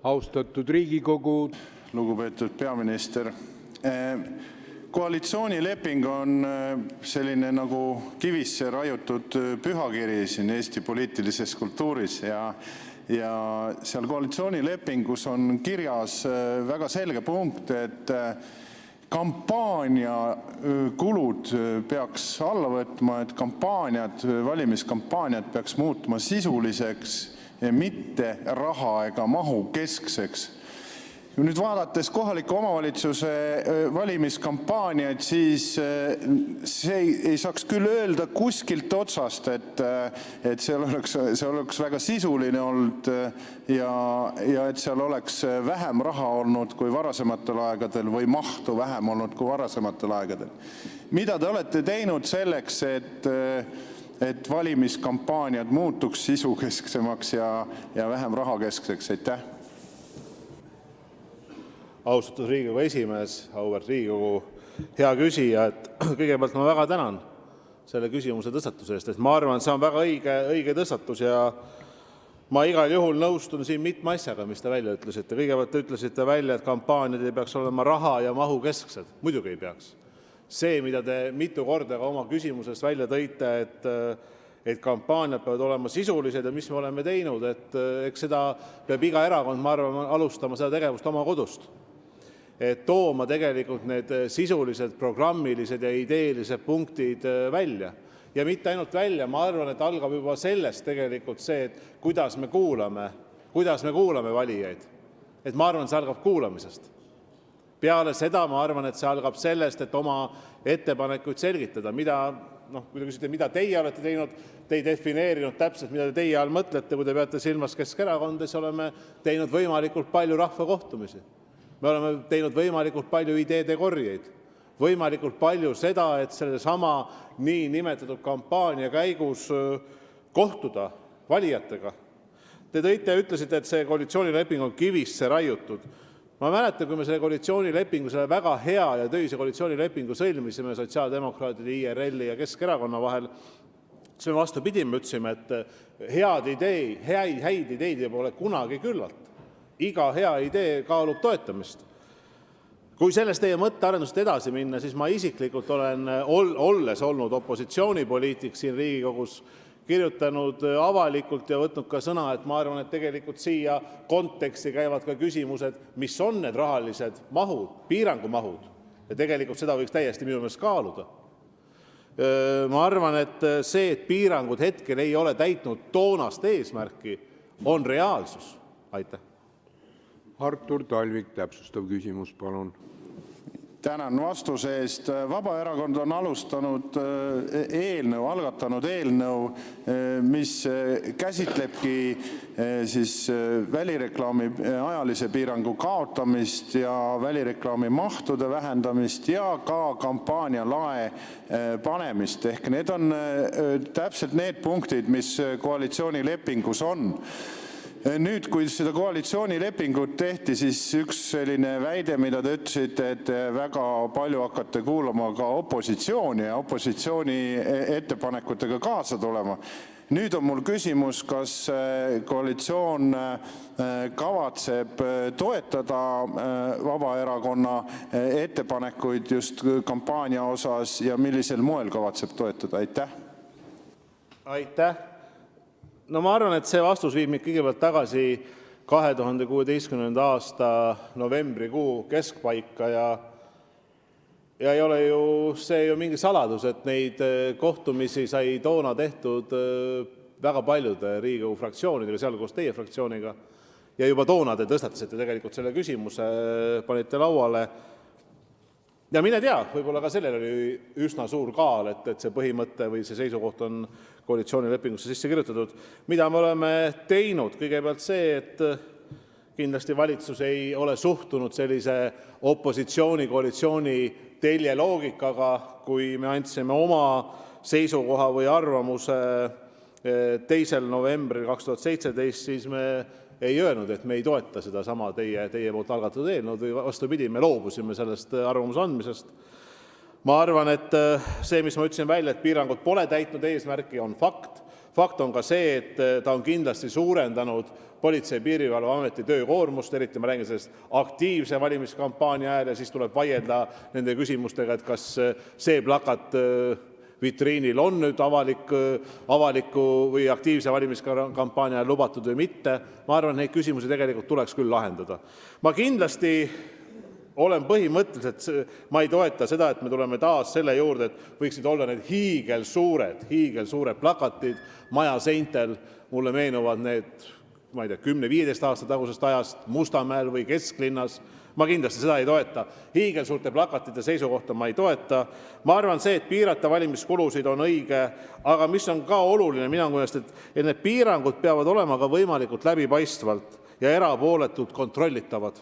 Austatud Riigikogu. Lugupeetud peaminister. Koalitsioonileping on selline nagu kivisse raiutud pühakiri siin Eesti poliitilises kultuuris ja seal koalitsioonilepingus on kirjas väga selge punkt, et kampaania kulud peaks alla võtma, et valimiskampaaniad peaks muutuma sisuliseks, mitte raha ega mahu keskseks. Nüüd vaadates kohaliku omavalitsuse valimiskampaaniaid, siis see ei saaks küll öelda kuskilt otsast, et see oleks väga sisuline olnud ja et seal oleks vähem raha olnud kui varasematel aegadel või mahtu vähem olnud kui varasematel aegadel. Mida te olete teinud selleks, et valimiskampaaniad muutuks sisukesksemaks ja vähem rahakeskseks? Aitäh! Austatud Riigikogu esimees, auväärt Riigikogu, hea küsija, kõigepealt ma väga tänan selle küsimuse tõstatuse eest, ma arvan, et see on väga õige tõstatus ja ma igal juhul nõustun siin mitme asjaga, mis te välja ütlesite. Kõigepealt te ütlesite välja, et kampaaniad ei peaks olema raha ja mahu kesksed. Muidugi ei peaks. See, mida te mitu korda ka oma küsimusest välja tõite, et kampaaniad peavad olema sisulised ja mis me oleme teinud, et eks seda peab iga erakond, ma arvan, alustama seda tegevust oma kodust. Et tooma tegelikult need sisulised, programmilised ja ideelised punktid välja. Ja mitte ainult välja, ma arvan, et algab juba sellest tegelikult see, et kuidas me kuulame valijaid. Et ma arvan, see algab kuulamisest. Peale seda ma arvan, et see algab sellest, et oma ettepanekuid selgitada, kui te küsite, mida teie olete teinud, te ei defineerinud täpselt, mida teie all mõtlete, kui te peate silmas Keskerakonda, siis oleme teinud võimalikult palju rahvakohtumisi. Me oleme teinud võimalikult palju ideede korjeid, võimalikult palju seda, et sellesama nii nimetatud kampaania käigus kohtuda valijatega. Te ütlesite, et see koalitsioonileping on kivisse raiutud. Ma mäletan, kui me selle koalitsioonilepingu, selle väga hea ja töise koalitsioonilepingu sõlmisime sotsiaaldemokraatide, IRL ja Keskerakonna vahel, siis me vastupidi, me ütlesime, et häid ideid ei ole kunagi küllalt. Iga hea idee kaalub toetamist. Kui sellest teie mõttearendust edasi minna, siis ma isiklikult olen, olles olnud opositsioonipoliitik siin Riigikogus, kirjutanud avalikult ja võtnud ka sõna, et ma arvan, et tegelikult siia konteksti käivad ka küsimused, mis on need rahalised mahud, piirangumahud. Ja tegelikult seda võiks täiesti minu meelest kaaluda. Ma arvan, et see, et piirangud hetkel ei ole täitnud toonast eesmärki, on reaalsus. Aitäh! Artur Talvik, täpsustav küsimus, palun. Tänan vastuse eest. Vabaerakond on algatanud eelnõu, mis käsitlebki välireklaami ajalise piirangu kaotamist ja välireklaami mahtude vähendamist ja ka kampaania lae panemist. Ehk need on täpselt need punktid, mis koalitsioonilepingus on. Nüüd, kui seda koalitsioonilepingut tehti, siis üks selline väide, mida te ütlesite, et väga palju hakkate kuulama ka opositsiooni ja opositsiooni ettepanekutega kaasa tulema. Nüüd on mul küsimus, kas koalitsioon kavatseb toetada Vabaerakonna ettepanekuid just kampaania osas ja millisel moel kavatseb toetada? Aitäh! Aitäh! No ma arvan, et see vastus viib meid kõigepealt tagasi 2016. aasta novembrikuu keskpaika ja ei ole see mingi saladus, et neid kohtumisi sai toona tehtud väga paljude Riigikogu fraktsioonidega, sealhulgas teie fraktsiooniga. Ja juba toona te tõstatasite tegelikult selle küsimuse, panite lauale. Ja mine tea, võib-olla ka sellel oli üsna suur kaal, et see põhimõte või see seisukoht on koalitsioonilepingusse sisse kirjutatud. Mida me oleme teinud? Kõigepealt see, et kindlasti valitsus ei ole suhtunud sellise opositsiooni-koalitsiooni teljeloogikaga, kui me andsime oma seisukoha või arvamuse 2. novembril 2017, siis me ei öelnud, et me ei toeta seda sama teie poolt algatatud eelnõud või vastupidi, me loobusime sellest arvamuse andmisest. Ma arvan, et see, mis ma ütlesin välja, et piirangud pole täitnud eesmärki, on fakt. Fakt on ka see, et ta on kindlasti suurendanud Politsei- ja Piirivalveameti töökoormust, eriti ma räägin sellest aktiivse valimiskampaania ajal, ja siis tuleb vaielda nende küsimustega, et kas see plakat vitriinil on nüüd avaliku või aktiivse valimiskampaania ajal lubatud või mitte. Ma arvan, et neid küsimusi tegelikult tuleks küll lahendada. Ma kindlasti olen põhimõtteliselt, ma ei toeta seda, et me tuleme taas selle juurde, et võiksid olla need hiigelsuured plakatid maja seintel. Mulle meenuvad need, ma ei tea, 10-15 aasta tagusest ajast Mustamäel või kesklinnas. Ma kindlasti seda ei toeta. Hiigelsuurte plakatite seisukohta ma ei toeta. Ma arvan see, et piirata valimiskulusid on õige, aga mis on ka oluline minu meelest, et need piirangud peavad olema ka võimalikult läbipaistvalt ja erapooletult kontrollitavad.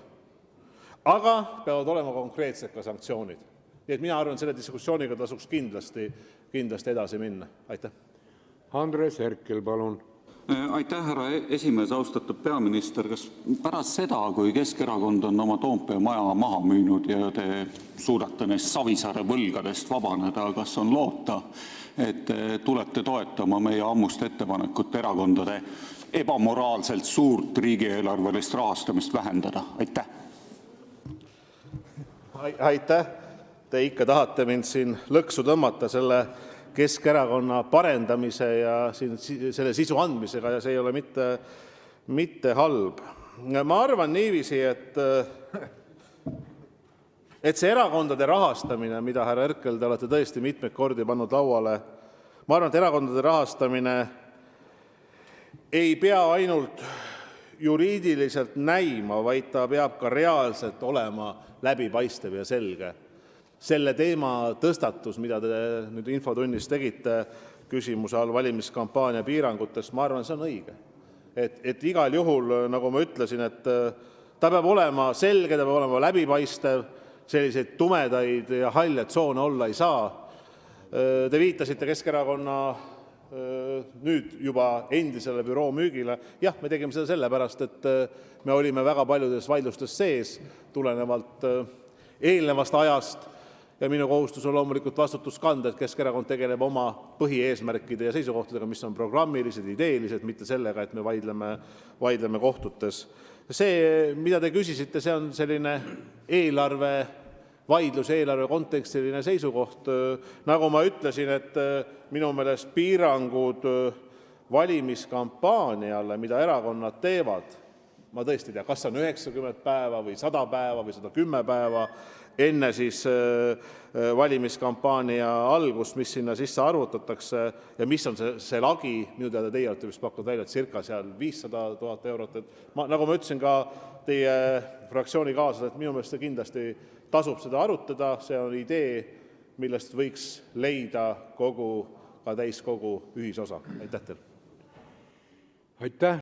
Aga peavad olema konkreetsed ka sanktsioonid. Nii et mina arvan, selle diskussiooniga tasuks kindlasti edasi minna. Aitäh. Andres Herkel, palun. Aitäh, härra esimees, austatud peaminister. Kas pärast seda, kui Keskerakond on oma Toompea maja maha müünud ja te suudate neist Savisaare võlgadest vabaneda, kas on loota, et tulete toetama meie ammust ettepanekut erakondade ebamoraalselt suurt riigieelarvelist rahastamist vähendada? Aitäh. Aitäh. Te ikka tahate mind siin lõksu tõmmata selle Keskerakonna parendamise ja selle sisu andmisega, ja see ei ole mitte halb. Ma arvan niiviisi, et see erakondade rahastamine, mida härra Herkel, te olete tõesti mitmeid kordi pannud lauale, ma arvan, et erakondade rahastamine ei pea ainult juriidiliselt näima, vaid ta peab ka reaalselt olema läbipaistev ja selge. Selle teema tõstatus, mida te nüüd infotunnis tegite küsimuse all valimiskampaania piirangutest, ma arvan, see on õige. Et igal juhul, nagu ma ütlesin, et ta peab olema selge, ta peab olema läbipaistev, selliseid tumedaid ja halle tsoone olla ei saa. Te viitasite Keskerakonna nüüd juba endisele büroo müügile. Jah, me tegime seda sellepärast, et me olime väga paljudes vaidlustes sees tulenevalt eelnevast ajast ja minu kohustus on loomulikult vastutus kanda, et Keskerakond tegeleb oma põhieesmärkide ja seisukohtadega, mis on programmilised, ideelised, mitte sellega, et me vaidleme kohtutes. See, mida te küsisite, see on selline vaidlus eelarve kontekstiline seisukoht. Nagu ma ütlesin, et minu meelest piirangud valimiskampaaniale, mida erakonnad teevad, ma tõesti ei tea, kas on 90 päeva või 100 päeva või 110 päeva enne siis valimiskampaania algust, mis sinna sisse arvutatakse ja mis on see lagi, minu teada teie olete vist pakkunud välja circa seal 500 000 eurot. Nagu ma ütlesin ka teie fraktsiooni kaaslased, et minu meelest see kindlasti tasub seda arutada, see on idee, millest võiks leida ka täiskogu ühisosa. Aitäh teile! Aitäh!